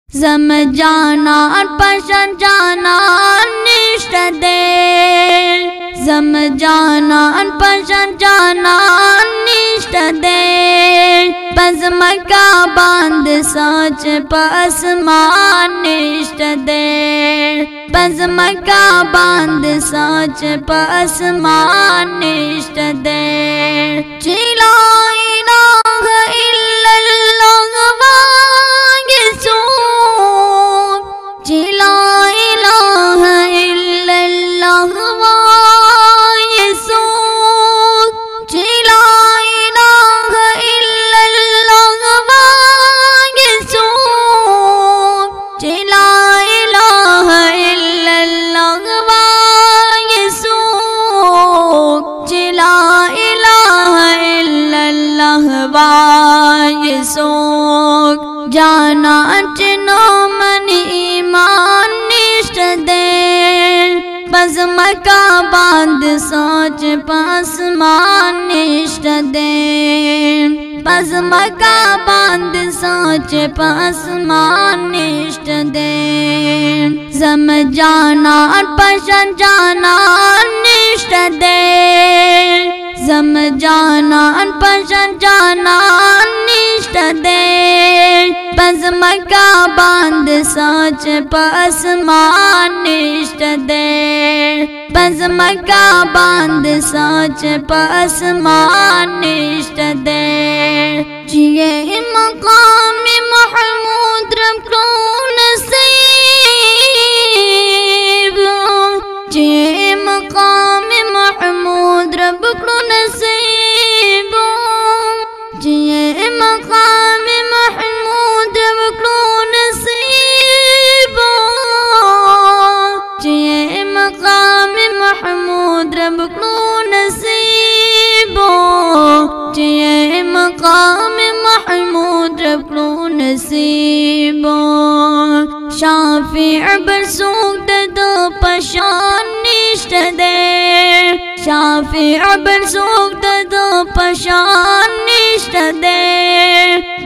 जम जाना पशन जाना निष्ठ दे, जम जाना पशन जाना निष्ठ दे। पज़म का बांध सोच पसमान निष्ठ दे, पज़म का बांध सोच पसमान निष्ठ दे। चिला इलाहा इल्लल्लाह वागे सूर, चिला इलाहा इल्लल्लाह वागे सूर, चिला इलाहा इल्लल्लाह वागे सूर, चिला इलाहा इल्लल्लाह वागे सूर, चिला इलाहा इल्लल्लाह वागे सूर। जाना चनो मन ईमान निष्ठ दे, पज़म का बांध सोच पसमान निष्ठ दे, पज़म का बांध सोच पसमान निष्ठ दे। जम जाना पशन जाना निष्ठ दे, जम जाना पशन जाना निष्ठ दे। पज़म का बांध सोच पसमान निष्ठ दे, पज़म का बांध सोच पसमान निष्ठ दे। जिये मकाम महमूद रब को नसीब, जिये मकाम महमूद रब को नसीब, जिये मकाम महमूद रब को नसीब, जिये मकाम महमूद रब को नसीब, जिये मकाम महमूद रब को नसीब। शाफी बरसूख दो पशान निष्ठ दे, शाफी बरसूख दो पशान निष्ठ दे।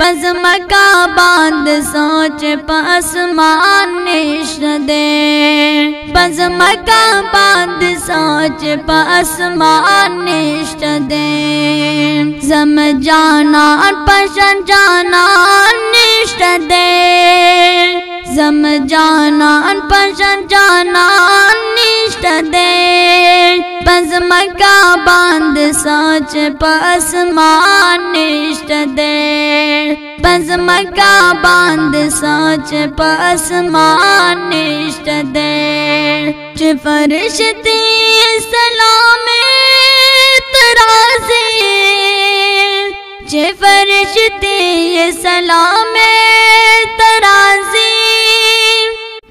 पज़म का बांध सोच पसमान निष्ठ दे, पज़म का बांध सोच पसमान निष्ठ दे। जम जाना पशन जाना निष्ठ दे, जम जाना पशन जाना निष्ठ दे। पज़म का बांध सोच पसमान निष्ठ दे, पज़म का बांध सोच पसमान निष्ठ दे। फरिश्ते सलाम तराज़े, जे फरिश्ते सलाम तराज़े,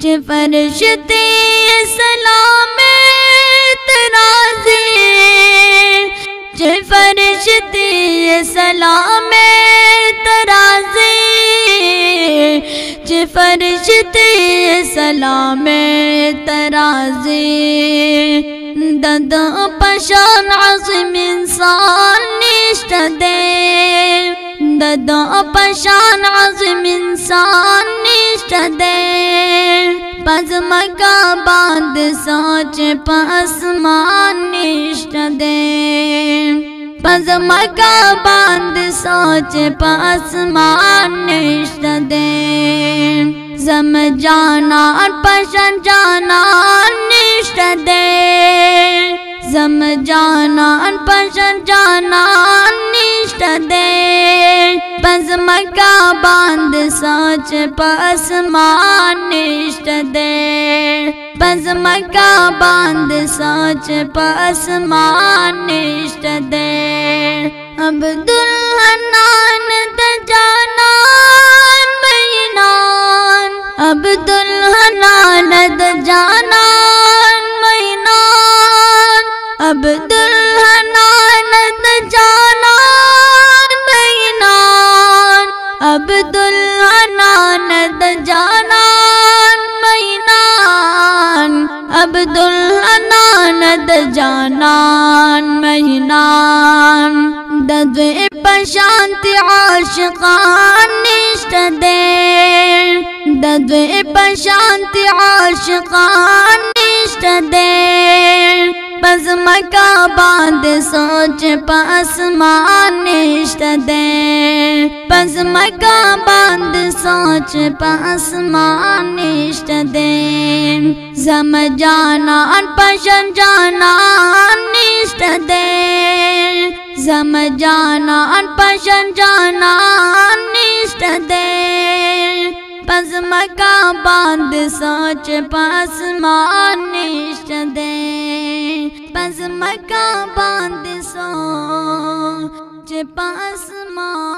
जे फरिश्ते सलाम तराज़े, जे फरिश्ते सलाम तराज़े, जे फरिश्ते सलाम तराज़े। ददो पशान आज़िम इंसान निष्ठ दे, ददो पशान आज़िम इंसान निष्ठ दे। पज़म का बांध सोच पसमान निष्ठ दे, पज़म का बांध सोच पसमान निष्ठ दे। जम जाना पशन जाना निष्ठ दे, जम जाना पशन जाना निष्ठ दे। पज़म का बांध सोच पसमान निष्ठ दे, पज़म का बांध सोच पसमान निष्ठ दे। अब्दुल हन्नान दजानान मैनान, अब्दुल हन्नान दजानान मैनान, अब्दुल हन्नान दजानान मैनान, अब्दुल हन्नान दजानान मैनान, अब्दुल हन्नान दजानान मैनान। दद्वे पर शांति आशिकान निष्ठ दे, रज़े पर शांति आशिकान निष्ठ दे, बस मका बांध सोच पासमान निष्ठ दे, बस मका बांध सोच पासमान निष्ठ दे। जम जानान पशन जानान निष्ठ दे, जम जानान पशन जानान निष्ठ दे, बस मका बांध सोच पासमान निष्ठ दे, बस मका बांध सोच पासमान